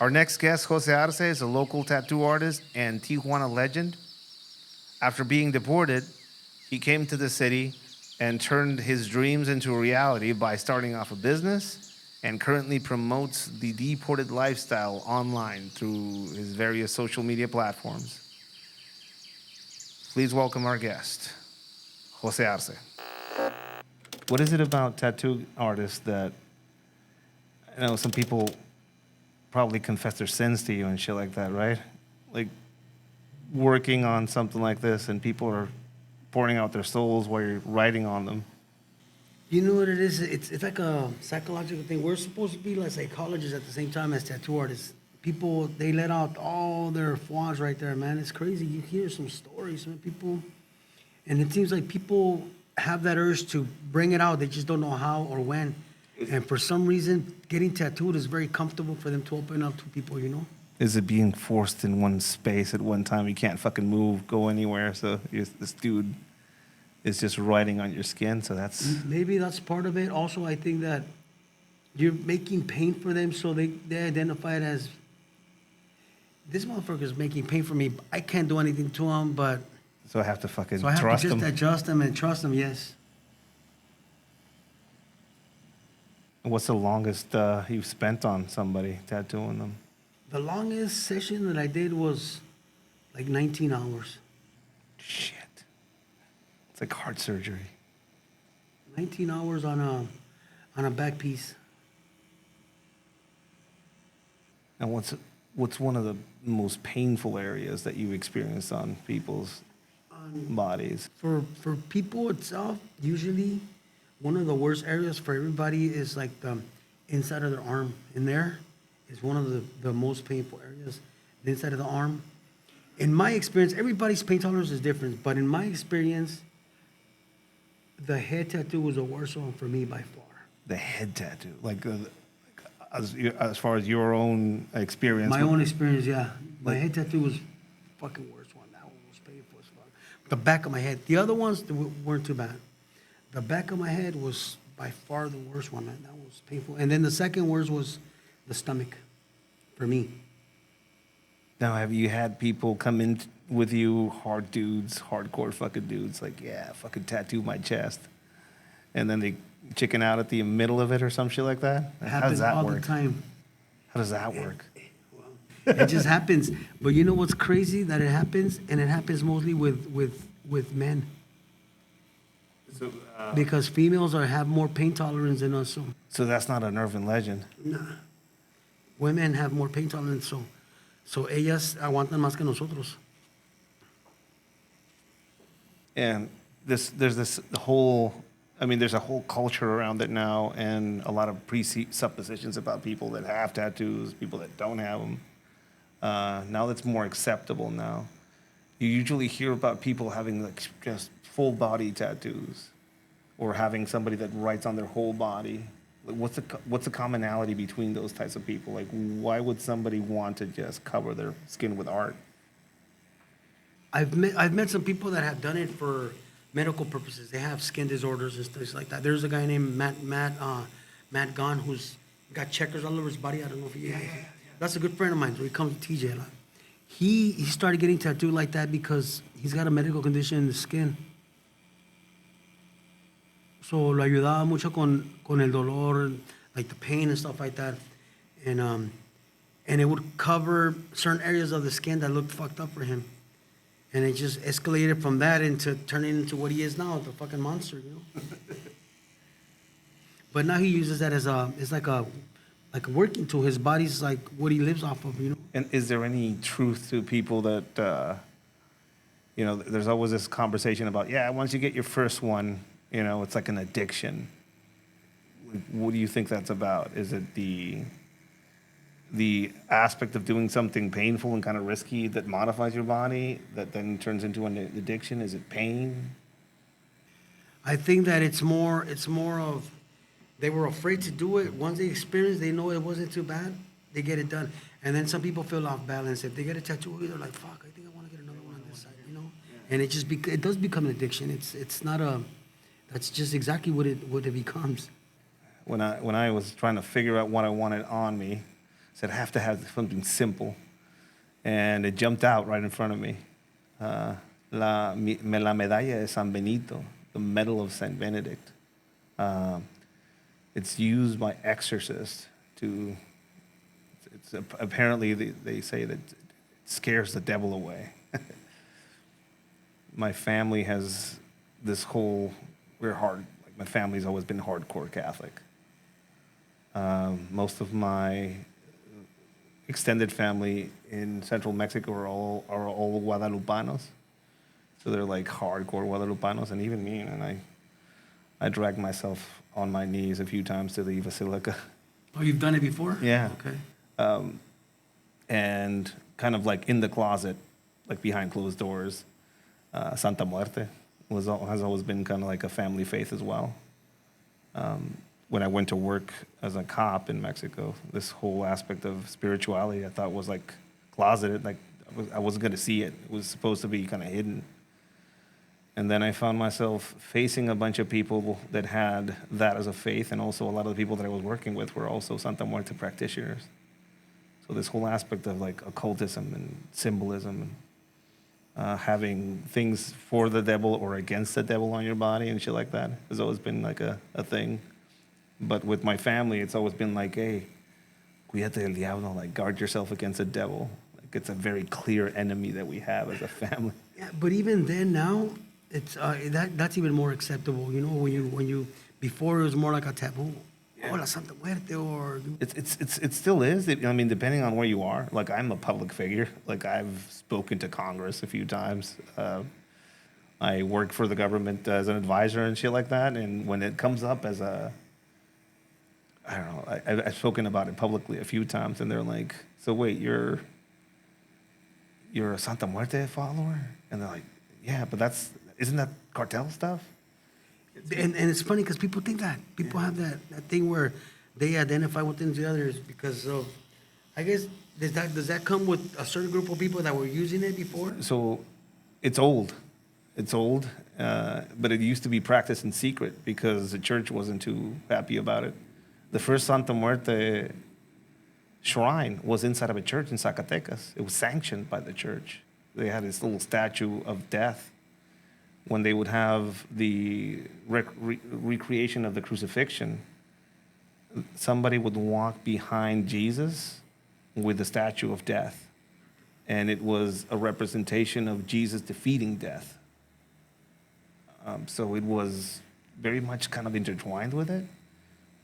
Our next guest, José Arce, is a local tattoo artist and Tijuana legend. After being deported, he came to the city and turned his dreams into a reality by starting off a business and currently promotes the deported lifestyle online through his various social media platforms. Please welcome our guest, José Arce. What is it about tattoo artists that, I know some people probably confess their sins to you and shit like that, right? Like working on something like this and people are pouring out their souls while you're writing on them. You know what it is? It's like a psychological thing. We're supposed to be like psychologists at the same time as tattoo artists. People, they let out all their flaws right there, man. It's crazy. You hear some stories from people, and it seems like people have that urge to bring it out. They just don't know how or when. And for some reason, getting tattooed is very comfortable for them to open up to people, you know? Is it being forced in one space at one time? You can't fucking move, go anywhere. So this dude is just writing on your skin. So that's... Maybe that's part of it. Also, I think that you're making pain for them, so they identify it as, this motherfucker is making pain for me. I can't do anything to him, but... So I have to fucking So I have trust to just him. adjust them and trust them, yes. What's the longest you've spent on somebody tattooing them? The longest session that I did was like 19 hours. Shit. It's like heart surgery. 19 hours on a back piece. And what's one of the most painful areas that you've experienced on people's bodies? For people itself, usually one of the worst areas for everybody is like the inside of their arm. In there is one of the most painful areas, the inside of the arm. In my experience, everybody's pain tolerance is different, but in my experience, the head tattoo was the worst one for me by far. The head tattoo, like as far as your own experience. My own experience, yeah. My head tattoo was fucking worst one. That one was painful as fuck. The back of my head. The other ones weren't too bad. The back of my head was by far the worst one, man. That was painful. And then the second worst was the stomach for me. Now, have you had people come in with you, hard dudes, hardcore fucking dudes, like, yeah, fucking tattoo my chest, and then they chicken out at the middle of it or some shit like that? How does that all work? the time. How does that work? It just happens. But you know what's crazy? That it happens, and it happens mostly with men. So, Because females have more pain tolerance than us. so that's not an urban legend. Nah. Women have more pain tolerance, so ellas aguantan más que nosotros. And there's a whole culture around it now, and a lot of presuppositions about people that have tattoos, people that don't have them. Now that's more acceptable now. You usually hear about people having like just full body tattoos, or having somebody that writes on their whole body. Like, what's the commonality between those types of people? Like, why would somebody want to just cover their skin with art? I've met some people that have done it for medical purposes. They have skin disorders and stuff like that. There's a guy named Matt Gunn who's got checkers all over his body. I don't know if you. Yeah. That's a good friend of mine. So he comes to TJ a lot. He started getting tattooed like that because he's got a medical condition in the skin. So lo ayudaba mucho con el dolor, like the pain and stuff like that, and it would cover certain areas of the skin that looked fucked up for him. And it just escalated from that into turning into what he is now, the fucking monster, you know. But now he uses that as it's like a working tool. His body's like what he lives off of, you know. And is there any truth to people that, there's always this conversation about, yeah, once you get your first one, it's like an addiction. What do you think that's about? Is it the aspect of doing something painful and kind of risky that modifies your body that then turns into an addiction? Is it pain? I think that it's more of they were afraid to do it. Once they experience, they know it wasn't too bad, they get it done. And then some people feel off balance. If they get a tattoo, they're like, fuck, I think I want to get another one on this side, you know? And it does become an addiction. It's not that's just exactly what it becomes. When I was trying to figure out what I wanted on me, said, I have to have something simple. And it jumped out right in front of me. La medalla de San Benito, the medal of Saint Benedict. It's used by exorcists to, apparently they say that it scares the devil away. My family has this whole, like my family's always been hardcore Catholic. Most of my extended family in central Mexico are all Guadalupanos. So they're like hardcore Guadalupanos, and even me, and I dragged myself on my knees a few times to the basilica. Oh, you've done it before? Yeah. Okay. And kind of like in the closet, like behind closed doors, Santa Muerte has always been kind of like a family faith as well. When I went to work as a cop in Mexico, this whole aspect of spirituality I thought was like closeted, like I wasn't going to see it. It was supposed to be kind of hidden. And then I found myself facing a bunch of people that had that as a faith, and also a lot of the people that I was working with were also Santa Muerte practitioners. So this whole aspect of like occultism and symbolism, and having things for the devil or against the devil on your body and shit like that has always been like a thing. But with my family, it's always been like, hey, cuídate del diablo, like guard yourself against the devil. Like it's a very clear enemy that we have as a family. Yeah, but even then now, it's that's even more acceptable. You know, when you before it was more like a taboo. Yeah. Oh, la Santa Muerte, or it still is. I mean, depending on where you are. Like I'm a public figure. Like I've spoken to Congress a few times. I work for the government as an advisor and shit like that. And when it comes up as a, I don't know, I've spoken about it publicly a few times, and they're like, "So wait, you're a Santa Muerte follower?" And they're like, "Yeah, but isn't that cartel stuff?" And it's funny because people think that. People have that thing where they identify with the others because of, I guess, does that come with a certain group of people that were using it before? So it's old. It's old, but it used to be practiced in secret because the church wasn't too happy about it. The first Santa Muerte shrine was inside of a church in Zacatecas. It was sanctioned by the church. They had this little statue of death. When they would have the recreation of the crucifixion, somebody would walk behind Jesus with the statue of death. And it was a representation of Jesus defeating death. So it was very much kind of intertwined with it.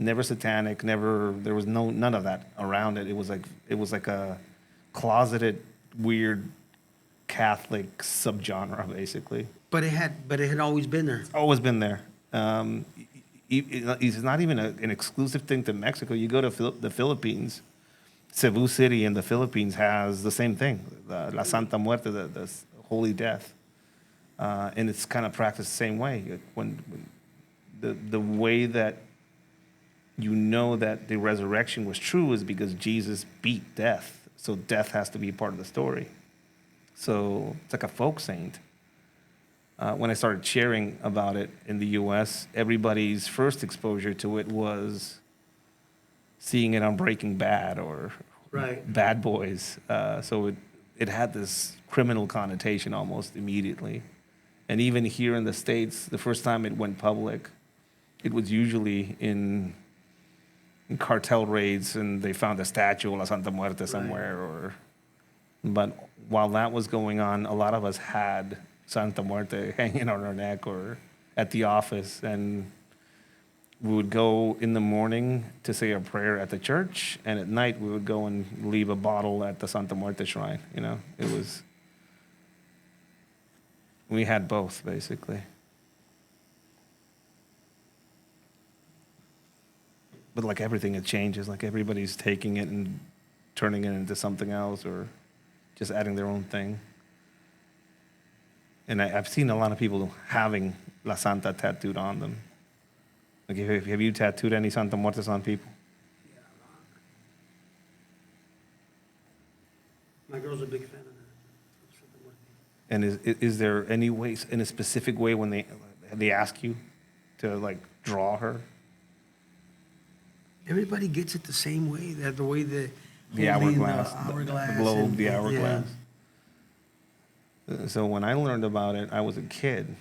Never satanic, there was none of that around it. It was like a closeted, weird Catholic subgenre, basically. But it had always been there. It's always been there. It's not even an exclusive thing to Mexico. You go to the Philippines, Cebu City in the Philippines has the same thing, La Santa Muerte, the Holy Death. And it's kind of practiced the same way. When the way that you know that the resurrection was true is because Jesus beat death. So death has to be part of the story. So it's like a folk saint. When I started sharing about it in the U.S., everybody's first exposure to it was seeing it on Breaking Bad or Right. Bad Boys. So it had this criminal connotation almost immediately. And even here in the States, the first time it went public, it was usually in cartel raids, and they found a statue of La Santa Muerte somewhere. Right. But while that was going on, a lot of us had Santa Muerte hanging on our neck or at the office, and we would go in the morning to say a prayer at the church, and at night we would go and leave a bottle at the Santa Muerte shrine. You know, we had both, basically. But like everything, it changes. Like everybody's taking it and turning it into something else or just adding their own thing. And I've seen a lot of people having La Santa tattooed on them. Like, have you tattooed any Santa Muertes on people? Yeah, my girl's a big fan of that. And is there any way, in a specific way, when they ask you to like draw her? Everybody gets it the same way. That the way that the Holding hourglass, the hourglass the globe, the and- hourglass. So when I learned about it, I was a kid.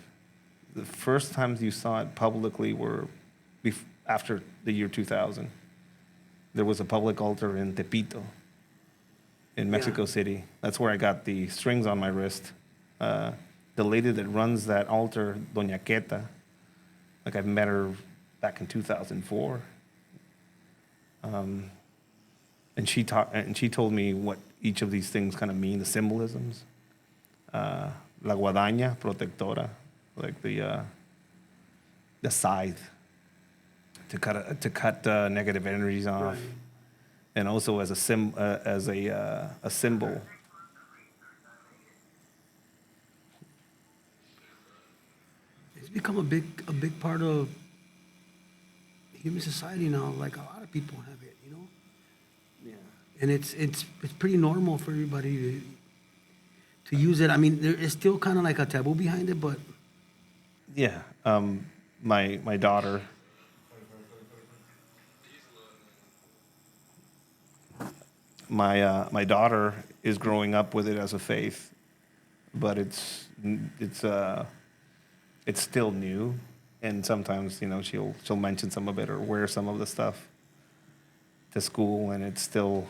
The first times you saw it publicly were after the year 2000. There was a public altar in Tepito, in Mexico City. That's where I got the strings on my wrist. The lady that runs that altar, Doña Queta, like I've met her back in 2004. And she told me what each of these things kind of mean, the symbolisms. La guadaña protectora, like the scythe to cut negative energies off, Right. and also as a symbol. It's become a big part of human society now. Like a lot of people have it, you know. Yeah. And it's pretty normal for everybody to use it. I mean, there is still kind of like a taboo behind it, but Yeah. My daughter. My daughter is growing up with it as a faith, but it's still new, and sometimes she'll mention some of it or wear some of the stuff to school, and I still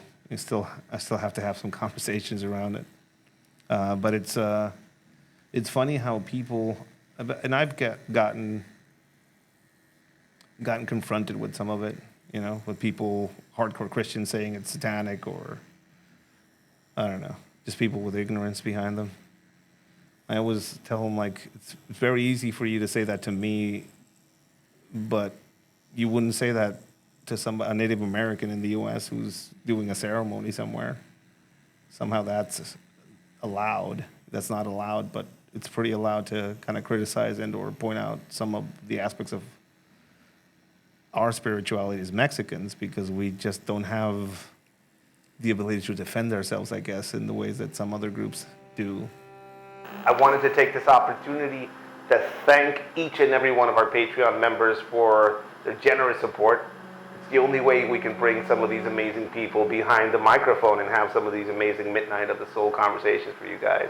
have to have some conversations around it. But it's funny how people, and I've gotten confronted with some of it, with people, hardcore Christians saying it's satanic, or I don't know, just people with ignorance behind them. I always tell them, like, it's very easy for you to say that to me, but you wouldn't say that to a Native American in the U.S. who's doing a ceremony somewhere. Somehow that's allowed. That's not allowed, but it's pretty allowed to kind of criticize and or point out some of the aspects of our spirituality as Mexicans, because we just don't have the ability to defend ourselves, I guess, in the ways that some other groups do. I wanted to take this opportunity to thank each and every one of our Patreon members for their generous support. It's the only way we can bring some of these amazing people behind the microphone and have some of these amazing Midnight of the Soul conversations for you guys.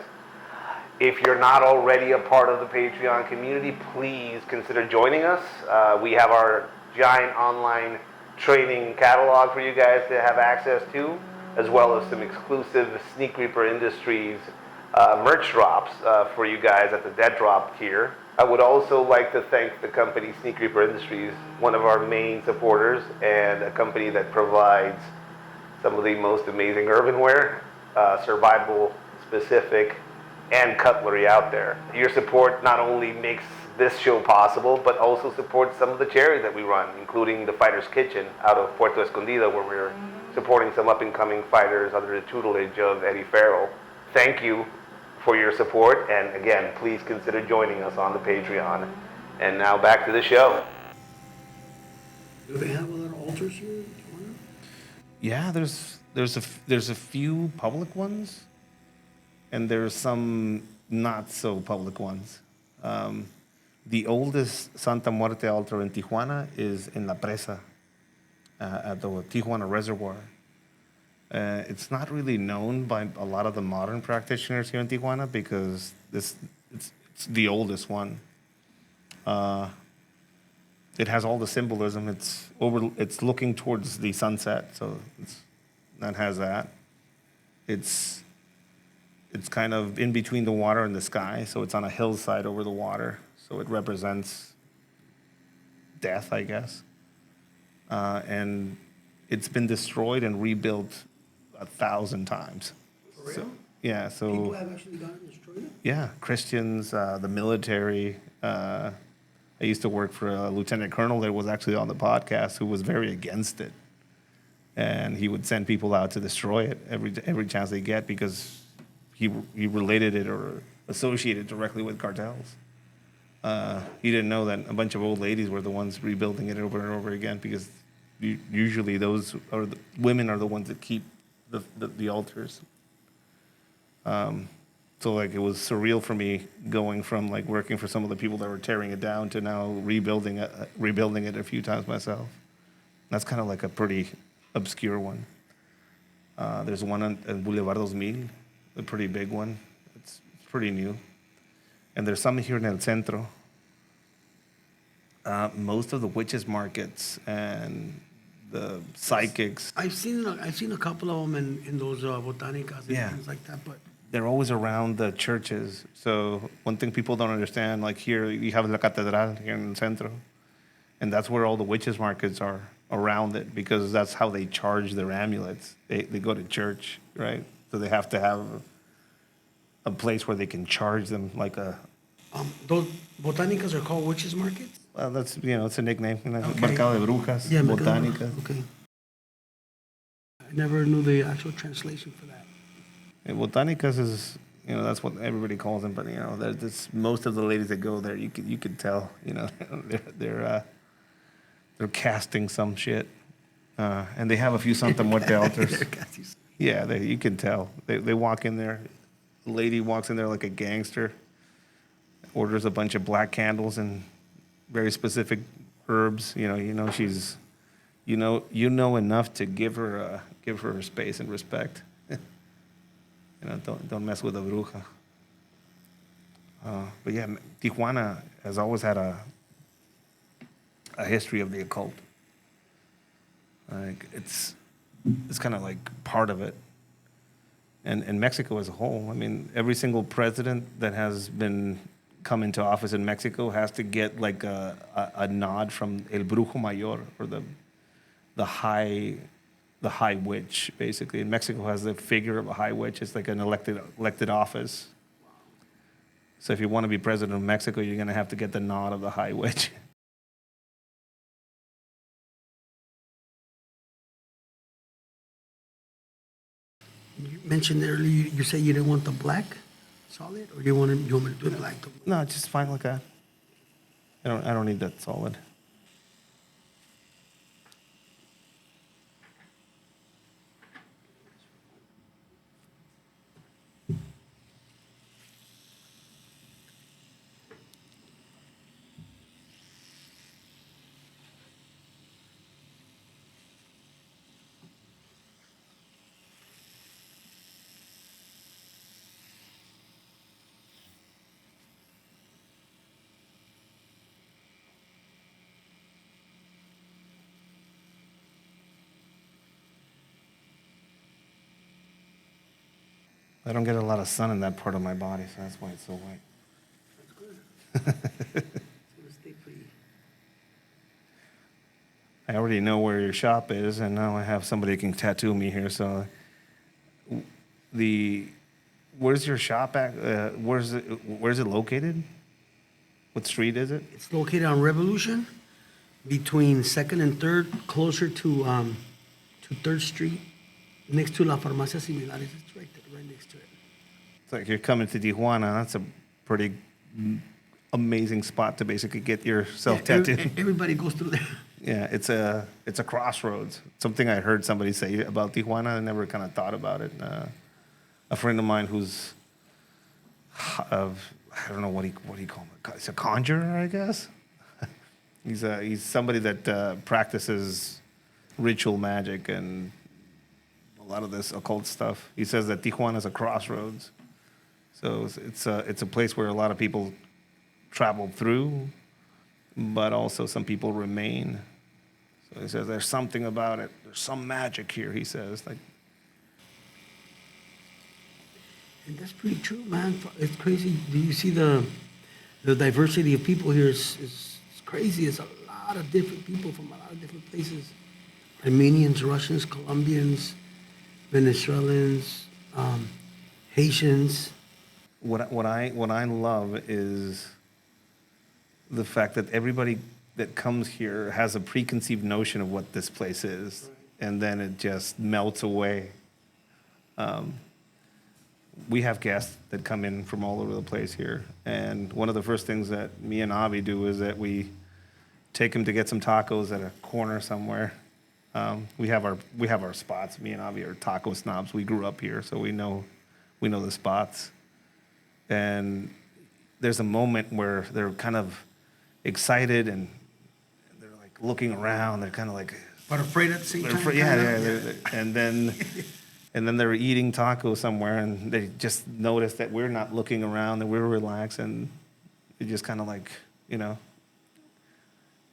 If you're not already a part of the Patreon community, please consider joining us. We have our giant online training catalog for you guys to have access to, as well as some exclusive Sneak Reaper Industries merch drops for you guys at the Dead Drop tier. I would also like to thank the company Sneak Reaper Industries, one of our main supporters, and a company that provides some of the most amazing urbanware, survival specific, and cutlery out there. Your support not only makes this show possible, but also supports some of the charities that we run, including the Fighter's Kitchen out of Puerto Escondido, where we're supporting some up-and-coming fighters under the tutelage of Eddie Farrell. Thank you for your support, and again, please consider joining us on the Patreon. And now back to the show. do they have a lot of altars here in Tijuana? Yeah, there's a few public ones, and there's some not so public ones. The oldest Santa Muerte altar in Tijuana is in La Presa, at the Tijuana Reservoir. It's not really known by a lot of the modern practitioners here in Tijuana because it's the oldest one. It has all the symbolism. It's looking towards the sunset, so that has that. It's kind of in between the water and the sky, so it's on a hillside over the water. So it represents death, I guess. And it's been destroyed and rebuilt 1,000 times. For real? So, yeah. So People have actually gone and destroyed it? yeah, Christians, the military. I used to work for a lieutenant colonel that was actually on the podcast who was very against it, and he would send people out to destroy it every chance they get because he related it or associated it directly with cartels. He didn't know that a bunch of old ladies were the ones rebuilding it over and over again because usually women are the ones that keep the altars. So like it was surreal for me going from like working for some of the people that were tearing it down to now rebuilding it a few times myself. That's kind of like a pretty obscure one. There's one on Boulevard 2000, a pretty big one. It's pretty new. And there's some here in El Centro. Most of the witches markets and the psychics, I've seen a couple of them in those botanicas and Yeah. things like that, but they're always around the churches. So one thing people don't understand, like here, you have La Catedral here in El Centro. And that's where all the witches markets are around it because that's how they charge their amulets. They go to church, right? So they have to have a place where they can charge them like a, those botanicas are called witches markets. well, that's, it's a nickname. Okay. Mercado de Brujas, Yeah, Botánica. Okay. I never knew the actual translation for that. And Botánicas is, that's what everybody calls them. But, there's most of the ladies that go there, you could tell, they're casting some shit. And they have a few Santa Muerte altars. Yeah, you can tell. They walk in there. A lady walks in there like a gangster, orders a bunch of black candles and very specific herbs. She's, enough to give her her space and respect. Don't mess with a bruja. But yeah, Tijuana has always had a history of the occult. Like it's kind of like part of it. And Mexico as a whole. I mean, every single president that has been come into office in Mexico has to get like a nod from El Brujo Mayor, or the high witch, basically. And Mexico has the figure of a high witch. It's like an elected office. So if you want to be president of Mexico, you're going to have to get the nod of the high witch. You mentioned earlier, you said you didn't want the black solid, or you want me to do it black? No, it's just fine like that. I don't need that solid. I don't get a lot of sun in that part of my body, so that's why it's so white. That's good. It's gonna stay pretty. I already know where your shop is, and now I have somebody who can tattoo me here. So, where's your shop at? Where's it located? What street is it? It's located on Revolution, between Second and Third, closer to 3rd Street, next to La Farmacia Similares. It's right there, right next to it. It's like you're coming to Tijuana. That's a pretty amazing spot to basically get yourself tattooed. Everybody goes through there. Yeah, it's a crossroads. Something I heard somebody say about Tijuana. I never kind of thought about it. A friend of mine who's I don't know what do you call him? He's a conjurer, I guess. He's somebody that practices ritual magic and a lot of this occult stuff. He says that Tijuana is a crossroads, so it's a place where a lot of people travel through, but also some people remain. So he says there's something about it. There's some magic here. He says like. And that's pretty true, man. It's crazy. Do you see the diversity of people here? Is crazy. It's a lot of different people from a lot of different places. Armenians, Russians, Colombians, Venezuelans, Haitians. What I love is the fact that everybody that comes here has a preconceived notion of what this place is, and then it just melts away. We have guests that come in from all over the place here, and one of the first things that me and Avi do is that we take them to get some tacos at a corner somewhere. We have our spots. Me and Avi are taco snobs. We grew up here, so we know the spots. And there's a moment where they're kind of excited and they're like looking around. They're kind of like, But afraid at the same time. yeah. And then And then they're eating tacos somewhere, and they just notice that we're not looking around, and we're relaxed, and it just kind of like, you know,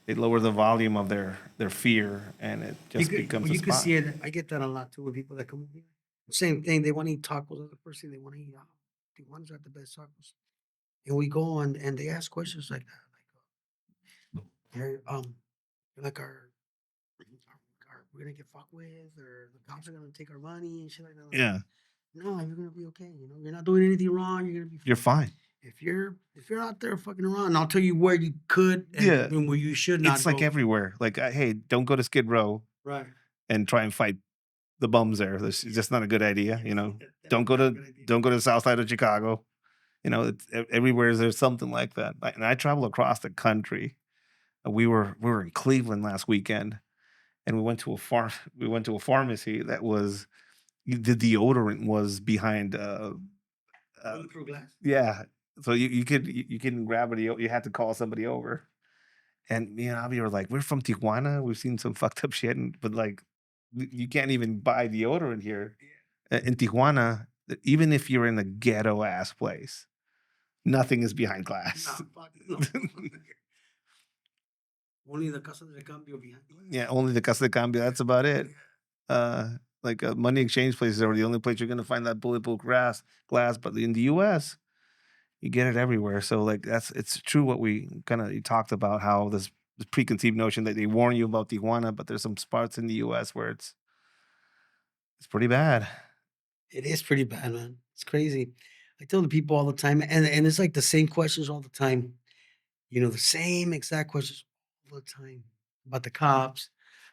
they lower the volume of their fear, and it You just could, becomes well, a you could spot. see it. I get that a lot too with people that come here. Same thing. They want to eat tacos. The first thing they want to eat. Tijuana's got the best tacos. And we go and they ask questions like that, "Hey, like we're gonna get fucked with, or the cops are gonna take our money and shit like that." Like, Yeah, no, you're gonna be okay. You know, you're not doing anything wrong. You're gonna be you're fine. fine. If you're out there fucking around, and I'll tell you where you could Yeah, and where you should not it's like go. everywhere. Like, hey, don't go to Skid Row Right. and try and fight the bums there. That's just not a good idea. You know, don't Definitely go not a to good idea. don't go to the South Side of Chicago. You know, it's everywhere there's something like that. And I travel across the country. We were in Cleveland last weekend, and we went to a farm. We went to a pharmacy that was the deodorant was behind. Uh Bulletproof glass. yeah, so you couldn't grab it. You had to call somebody over. And me and Avi were like, we're from Tijuana. We've seen some fucked up shit, but like, you can't even buy deodorant here. In Tijuana, even if you're in a ghetto ass place, nothing is behind glass. No, fuck no. Only the Casa de Cambio behind glass. Yeah, only the Casa de Cambio. That's about it. Uh, like money exchange places are the only place you're gonna find that bulletproof glass. But in the U.S., you get it everywhere. So like it's true what we kind of talked about how this preconceived notion that they warn you about Tijuana, but there's some spots in the U.S. where it's pretty bad. It is pretty bad, man. It's crazy. I tell the people all the time, and it's like the same questions all the time. You know, the same exact questions all the time about the cops,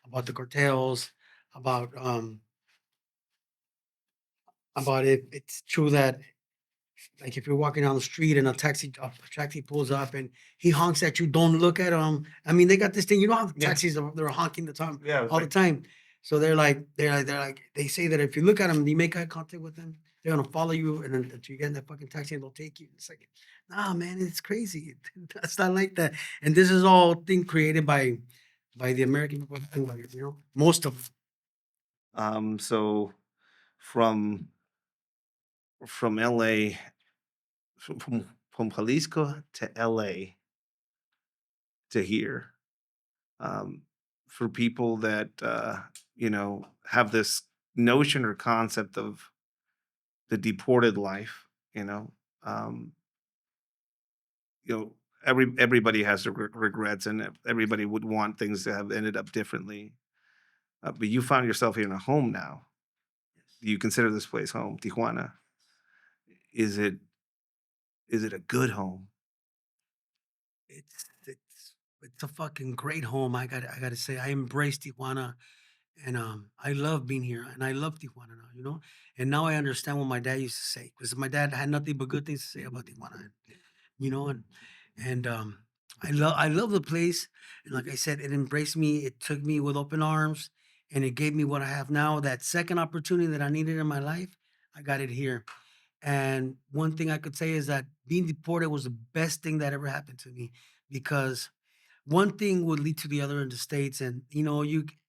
about the cartels, about um about if it's true that, like, if you're walking down the street and a taxi pulls up and he honks at you, don't look at him. I mean, they got this thing. You know how the Yeah, taxis they're honking the time yeah. It's all the like time. So they're like they say that if you look at them, you make eye contact with them, they're gonna follow you, and then until you get in that fucking taxi and they'll take you. It's like, nah, man, it's crazy. That's not like that. And this is all thing created by the American people. Most of them. so from LA from Jalisco to LA to here. Um, for people that have this notion or concept of the deported life, you know, um, you know, everybody has their regrets, and everybody would want things to have ended up differently. But you found yourself here in a home now. Do you consider this place home, Tijuana? Is it a good home? It's a fucking great home. I gotta say, I embrace Tijuana, and I love being here, and I love Tijuana now. And now I understand what my dad used to say, because my dad had nothing but good things to say about Tijuana. And I love the place, and like I said, it embraced me. It took me with open arms, and it gave me what I have now. That second opportunity that I needed in my life, I got it here. And one thing I could say is that being deported was the best thing that ever happened to me, because one thing would lead to the other in the states, and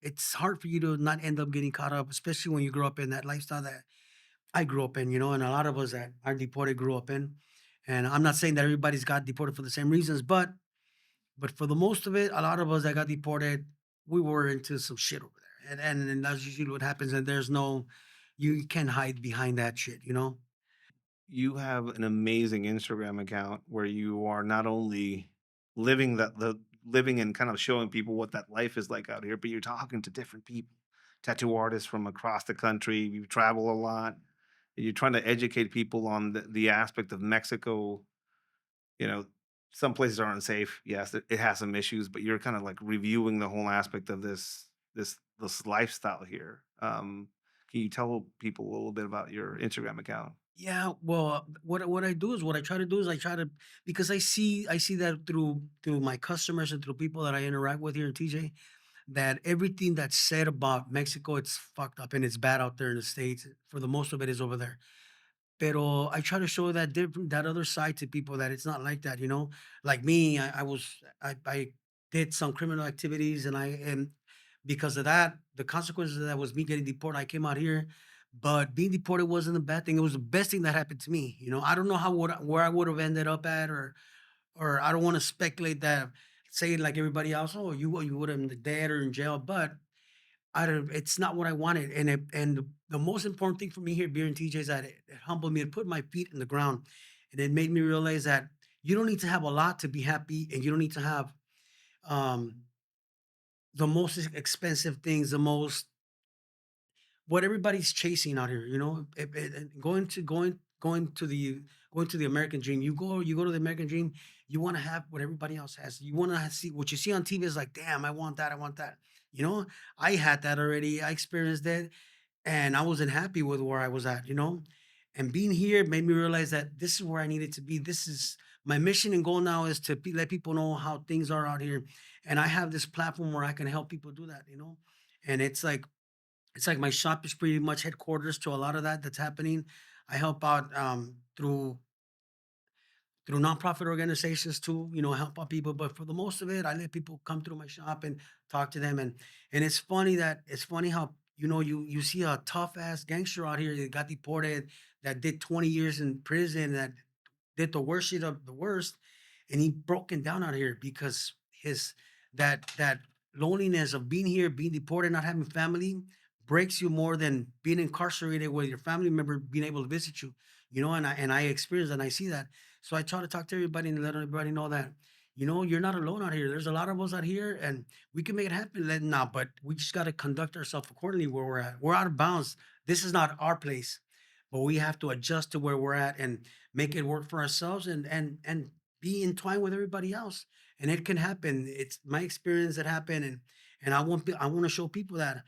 it's hard for you to not end up getting caught up, especially when you grow up in that lifestyle that I grew up in, and a lot of us that are deported grew up in. And I'm not saying that everybody's got deported for the same reasons, but for the most of it, a lot of us that got deported, we were into some shit over there. And that's usually what happens, and there's no, you can't hide behind that shit. You have an amazing Instagram account where you are not only living the living and kind of showing people what that life is like out here, but you're talking to different people, tattoo artists from across the country. You travel a lot. You're trying to educate people on the aspect of Mexico. You know, some places are unsafe. Yes, it has some issues, but you're kind of like reviewing the whole aspect of this lifestyle here. Can you tell people a little bit about your Instagram account? Yeah, well, what I do is what I try to do is I try to, because I see that through my customers and through people that I interact with here in TJ, that everything that's said about Mexico, it's fucked up and it's bad out there in the states. For the most of it is over there. Pero I try to show that other side to people, that it's not like that. Like me, I did some criminal activities, and because of that, the consequences of that was me getting deported. I came out here, But being deported wasn't a bad thing. It was the best thing that happened to me. I don't know where I would have ended up at, or I don't want to speculate that, say like everybody else, oh, you would have been dead or in jail. But I don't. It's not what I wanted. And the most important thing for me here, beer and TJ, is that it humbled me. It put my feet in the ground, and it made me realize that you don't need to have a lot to be happy, and you don't need to have um, the most expensive things, the most what everybody's chasing out here. Going to the American dream. You go to the American dream. You want to have what everybody else has. You want to see what you see on TV is like, damn, I want that. I want that. I had that already. I experienced it, and I wasn't happy with where I was at. And being here made me realize that this is where I needed to be. This is my mission and goal now is to let people know how things are out here, and I have this platform where I can help people do that. And it's like my shop is pretty much headquarters to a lot of that's happening. I help out through nonprofit organizations too, help out people. But for the most of it, I let people come through my shop and talk to them. And it's funny how you see a tough ass gangster out here that got deported, that did 20 years in prison, that did the worst shit of the worst, and he broken down out here because his that loneliness of being here, being deported, not having family, breaks you more than being incarcerated with your family member being able to visit you. And I experience and I see that. So I try to talk to everybody and let everybody know that you're not alone out here. There's a lot of us out here, and we can make it happen. Now, but we just got to conduct ourselves accordingly where we're at. We're out of bounds. This is not our place, but we have to adjust to where we're at and make it work for ourselves and be entwined with everybody else. And it can happen. It's my experience that happened, and I want to show people that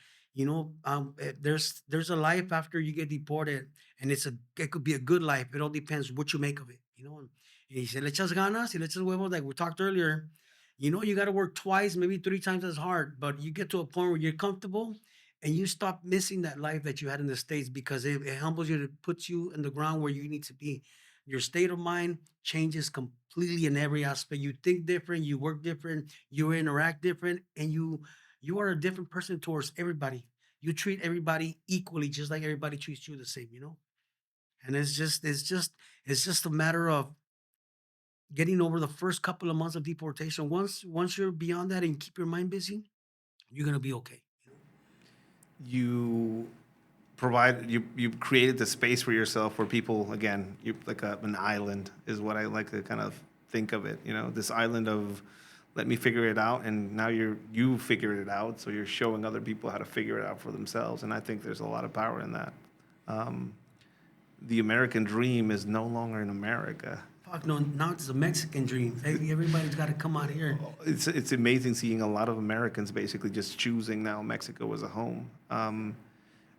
there's a life after you get deported, and it could be a good life. It all depends what you make of it. And he said, "Le echas ganas y le echas huevos," like we talked earlier. You got to work twice, maybe three times as hard, but you get to a point where you're comfortable and you stop missing that life that you had in the States because it humbles you, it puts you in the ground where you need to be. Your state of mind changes completely in every aspect. You think different, you work different, you interact different, and you are a different person towards everybody. You treat everybody equally, just like everybody treats you the same. And it's just a matter of getting over the first couple of months of deportation. Once you're beyond that and keep your mind busy, you're gonna be okay. You you created the space for yourself where people, again, you like an island is what I like to kind of think of it. This island of let me figure it out, and now you figured it out, so you're showing other people how to figure it out for themselves, and I think there's a lot of power in that. The American dream is no longer in America. Fuck no, now it's a Mexican dream. Everybody's got to come out here. It's amazing seeing a lot of Americans basically just choosing now Mexico as a home.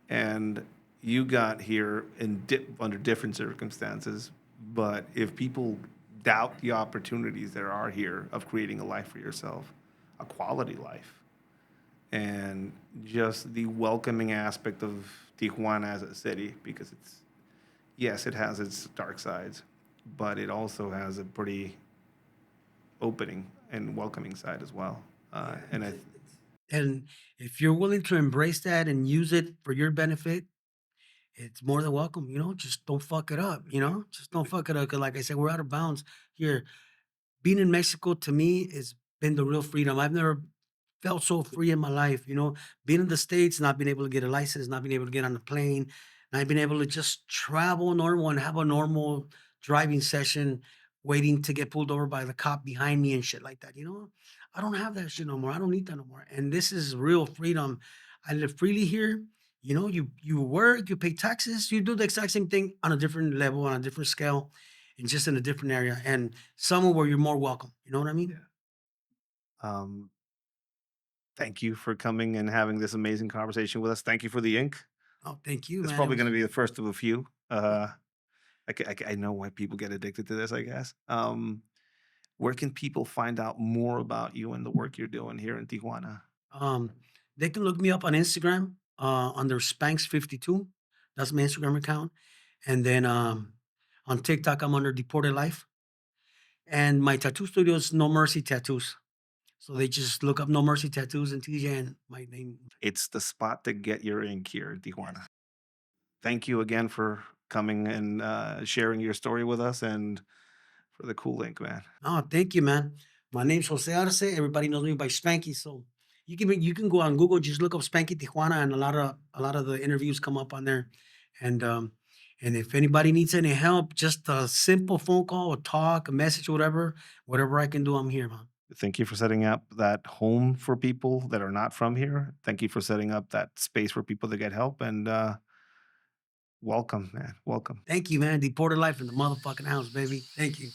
And you got here under different circumstances, but if people doubt the opportunities there are here of creating a life for yourself, a quality life, and just the welcoming aspect of Tijuana as a city, because yes, it has its dark sides, but it also has a pretty opening and welcoming side as well. And And if you're willing to embrace that and use it for your benefit, it's more than welcome. Just don't fuck it up. Just don't fuck it up. Cause like I said, we're out of bounds here. Being in Mexico to me has been the real freedom. I've never felt so free in my life. Being in the States, not being able to get a license, not being able to get on the plane, not being able to just travel normal and have a normal driving session, waiting to get pulled over by the cop behind me and shit like that. I don't have that shit no more. I don't need that no more. And this is real freedom. I live freely here. You work, you pay taxes, you do the exact same thing on a different level, on a different scale, and just in a different area, and somewhere where you're more welcome. You know what I mean? um, thank you for coming and having this amazing conversation with us. Thank you for the ink. Oh, thank you, It's man. It probably going was to be the first of a few. I know why people get addicted to this, I guess. Where can people find out more about you and the work you're doing here in Tijuana? um they can look me up on Instagram under Spanks52. That's my Instagram account. And then on TikTok I'm under Deported Life. And my tattoo studio is No Mercy Tattoos. So they just look up No Mercy Tattoos and TJ and my name. It's the spot to get your ink here in Tijuana. thank you again for coming and sharing your story with us and for the cool link, man. Oh, thank you, man. My name's Jose Arce. Everybody knows me by Spanky. So you can go on Google, just look up Spanky Tijuana, and a lot of the interviews come up on there. And and if anybody needs any help, just a simple phone call, a talk, a message, whatever I can do, I'm here, man. Thank you for setting up that home for people that are not from here. Thank you for setting up that space for people to get help. And welcome, man. Welcome. Thank you, man. Deported life in the motherfucking house, baby. Thank you.